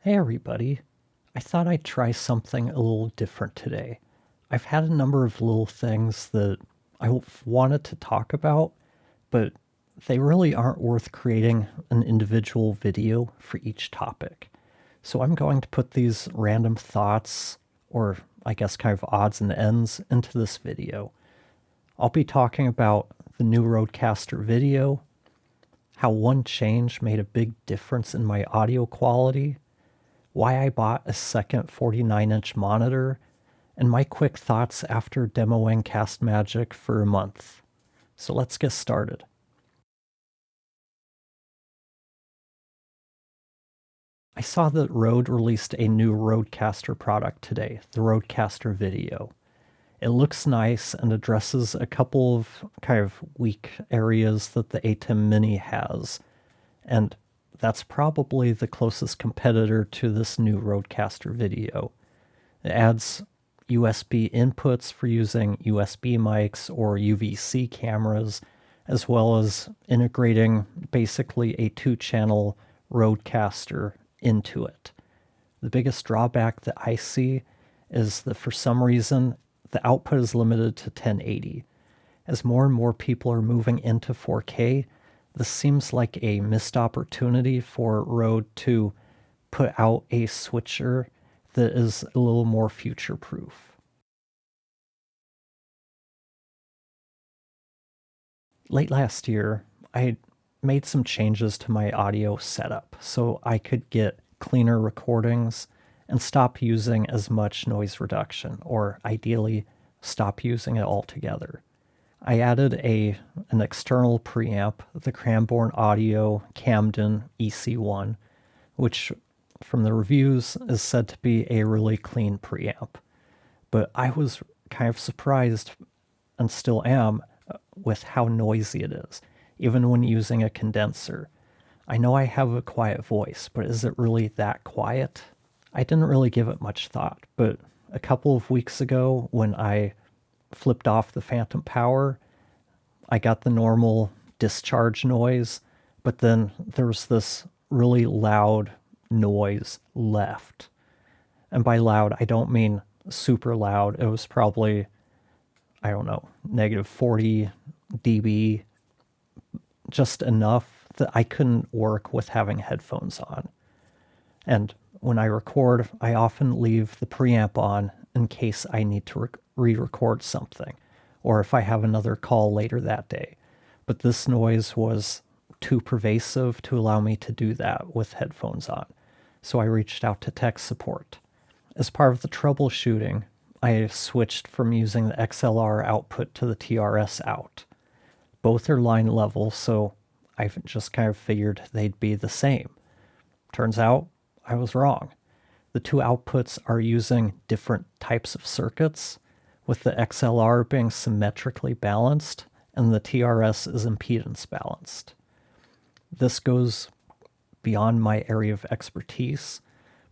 Hey everybody, I thought I'd try something a little different today. I've had a number of little things that wanted to talk about, but they really aren't worth creating an individual video for each topic. So I'm going to put these random thoughts, or I guess kind of odds and ends, into this video. I'll be talking about the new Rodecaster video, how one change made a big difference in my audio quality, why I bought a second 49-inch monitor, and my quick thoughts after demoing Castmagic for a month. So let's get started. I saw that Rode released a new Rodecaster product today, the Rodecaster Video. It looks nice and addresses a couple of kind of weak areas that the ATEM Mini has, and that's probably the closest competitor to this new Rodecaster Video. It adds USB inputs for using USB mics or UVC cameras, as well as integrating basically a 2-channel Rodecaster into it. The biggest drawback that I see is that for some reason the output is limited to 1080. As more and more people are moving into 4K, this seems like a missed opportunity for Rode to put out a switcher that is a little more future-proof. Late last year, I made some changes to my audio setup so I could get cleaner recordings and stop using as much noise reduction, or ideally stop using it altogether. I added an external preamp, the Cranborn Audio Camden EC1, which from the reviews is said to be a really clean preamp. But I was kind of surprised, and still am, with how noisy it is, even when using a condenser. I know I have a quiet voice, but is it really that quiet? I didn't really give it much thought, but a couple of weeks ago when I flipped off the phantom power, I got the normal discharge noise, but then there was this really loud noise left. And by loud, I don't mean super loud. It was probably, I don't know, negative 40 dB, just enough that I couldn't work with having headphones on. And when I record, I often leave the preamp on in case I need to re-record something, or if I have another call later that day. But this noise was too pervasive to allow me to do that with headphones on, so I reached out to tech support. As part of the troubleshooting, I switched from using the XLR output to the TRS out. Both are line level, so I just kind of figured they'd be the same. Turns out I was wrong. The two outputs are using different types of circuits, with the XLR being symmetrically balanced and the TRS is impedance balanced. This goes beyond my area of expertise,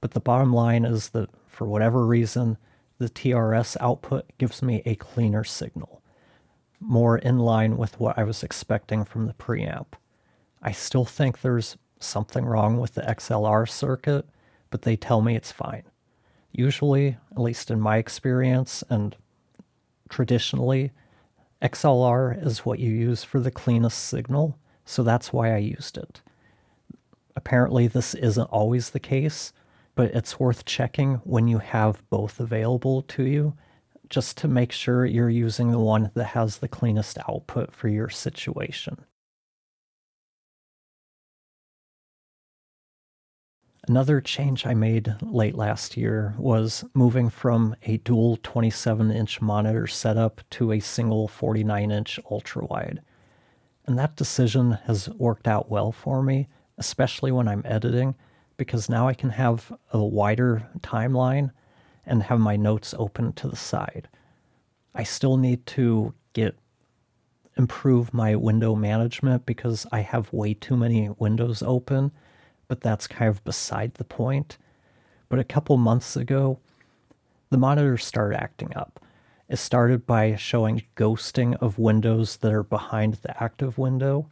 but the bottom line is that for whatever reason, the TRS output gives me a cleaner signal, more in line with what I was expecting from the preamp. I still think there's something wrong with the XLR circuit, but they tell me it's fine. Usually, at least in my experience, and traditionally, XLR is what you use for the cleanest signal, so that's why I used it. Apparently, this isn't always the case, but it's worth checking when you have both available to you, just to make sure you're using the one that has the cleanest output for your situation. Another change I made late last year was moving from a dual 27-inch monitor setup to a single 49-inch ultra-wide. And that decision has worked out well for me, especially when I'm editing, because now I can have a wider timeline and have my notes open to the side. I still need to improve my window management because I have way too many windows open, but that's kind of beside the point. But a couple months ago, the monitor started acting up. It started by showing ghosting of windows that are behind the active window,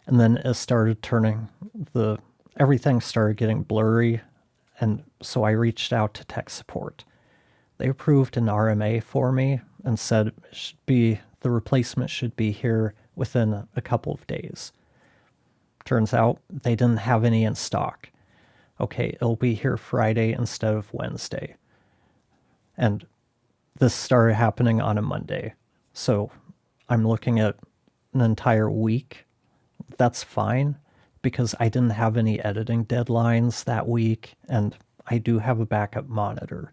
and then it started turning everything started getting blurry And so I reached out to tech support. They approved an RMA for me and said the replacement should be here within a couple of days. Turns out they didn't have any in stock. Okay, it'll be here Friday instead of Wednesday. And this started happening on a Monday. So I'm looking at an entire week. That's fine because I didn't have any editing deadlines that week, and I do have a backup monitor.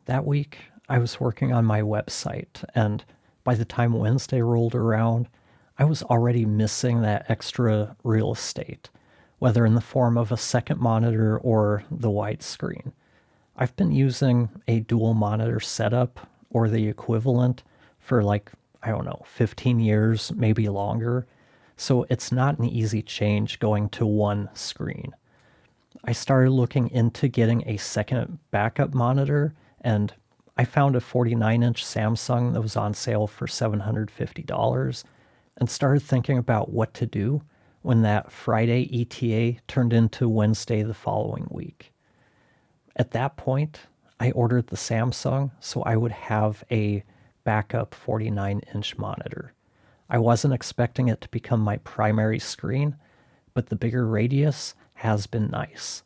That week, I was working on my website, and by the time Wednesday rolled around, I was already missing that extra real estate, whether in the form of a second monitor or the widescreen. I've been using a dual monitor setup or the equivalent for I don't know, 15 years, maybe longer. So it's not an easy change going to one screen. I started looking into getting a second backup monitor, and I found a 49-inch Samsung that was on sale for $750 and started thinking about what to do when that Friday ETA turned into Wednesday the following week. At that point, I ordered the Samsung so I would have a backup 49-inch monitor. I wasn't expecting it to become my primary screen, but the bigger radius has been nice.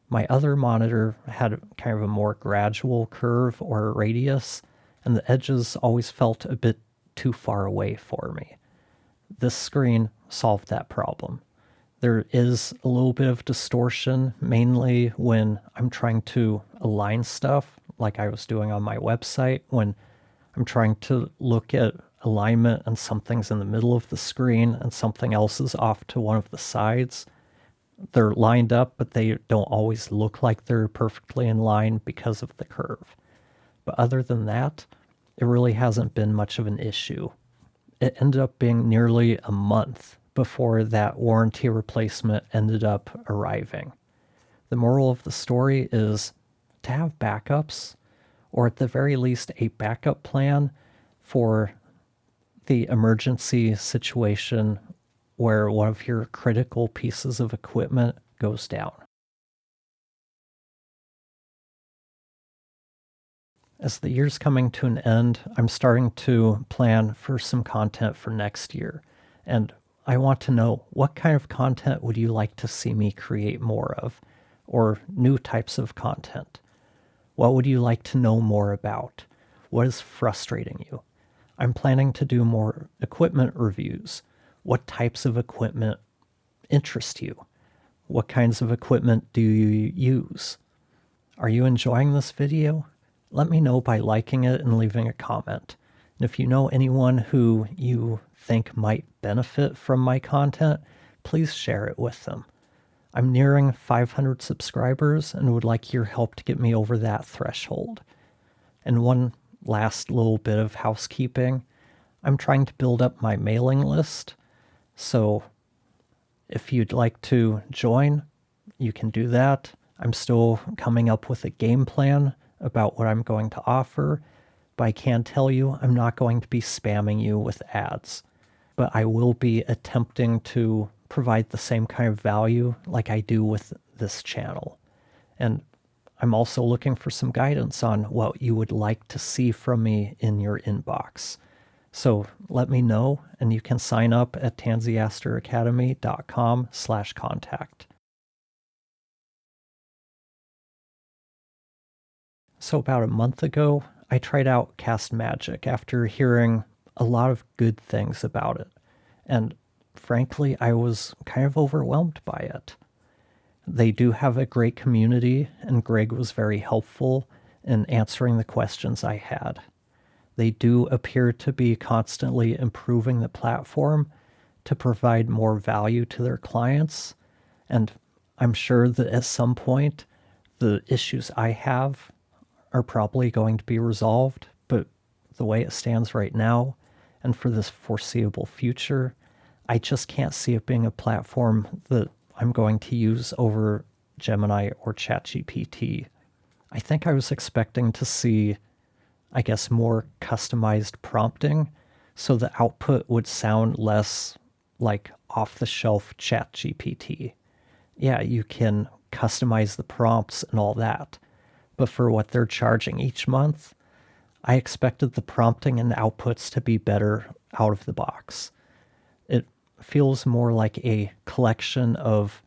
My other monitor had kind of a more gradual curve or radius, and the edges always felt a bit too far away for me. This screen solved that problem. There is a little bit of distortion, mainly when I'm trying to align stuff, like I was doing on my website, when I'm trying to look at alignment and something's in the middle of the screen and something else is off to one of the sides. They're lined up, but they don't always look like they're perfectly in line because of the curve. But other than that, it really hasn't been much of an issue. It ended up being nearly a month before that warranty replacement ended up arriving. The moral of the story is to have backups, or at the very least a backup plan for the emergency situation where one of your critical pieces of equipment goes down. As the year's coming to an end, I'm starting to plan for some content for next year. And I want to know, what kind of content would you like to see me create more of? Or new types of content? What would you like to know more about? What is frustrating you? I'm planning to do more equipment reviews. What types of equipment interest you? What kinds of equipment do you use? Are you enjoying this video? Let me know by liking it and leaving a comment. And if you know anyone who you think might benefit from my content, please share it with them. I'm nearing 500 subscribers and would like your help to get me over that threshold. And one last little bit of housekeeping. I'm trying to build up my mailing list. So if you'd like to join, you can do that. I'm still coming up with a game plan about what I'm going to offer, but I can tell you I'm not going to be spamming you with ads. But I will be attempting to provide the same kind of value like I do with this channel. And I'm also looking for some guidance on what you would like to see from me in your inbox. So let me know, and you can sign up at tanziasteracademy.com/contact. So about a month ago, I tried out Castmagic after hearing a lot of good things about it. And frankly, I was kind of overwhelmed by it. They do have a great community, and Greg was very helpful in answering the questions I had. They do appear to be constantly improving the platform to provide more value to their clients, and I'm sure that at some point the issues I have are probably going to be resolved, but the way it stands right now and for this foreseeable future, I just can't see it being a platform that I'm going to use over Gemini or ChatGPT. I think I was expecting to see, I guess, more customized prompting so the output would sound less like off-the-shelf ChatGPT. Yeah, you can customize the prompts and all that. But for what they're charging each month, I expected the prompting and outputs to be better out of the box. It feels more like a collection of,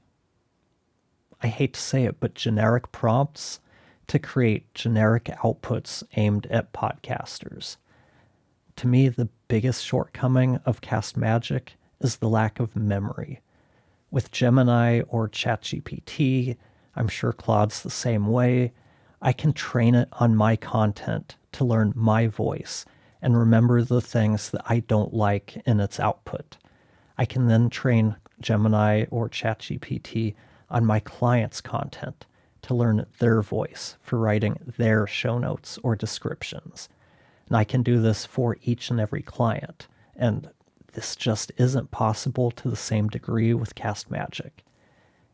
I hate to say it, but generic prompts to create generic outputs aimed at podcasters. To me, the biggest shortcoming of Castmagic is the lack of memory. With Gemini or ChatGPT, I'm sure Claude's the same way, I can train it on my content to learn my voice and remember the things that I don't like in its output. I can then train Gemini or ChatGPT on my client's content to learn their voice for writing their show notes or descriptions. And I can do this for each and every client. And this just isn't possible to the same degree with Castmagic.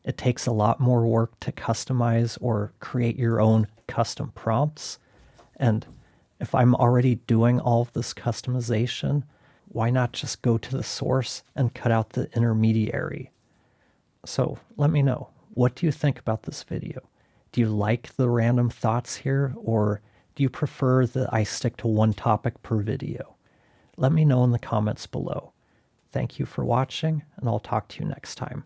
It takes a lot more work to customize or create your own custom prompts. And if I'm already doing all of this customization, why not just go to the source and cut out the intermediary? So let me know. What do you think about this video? Do you like the random thoughts here, or do you prefer that I stick to one topic per video? Let me know in the comments below. Thank you for watching, and I'll talk to you next time.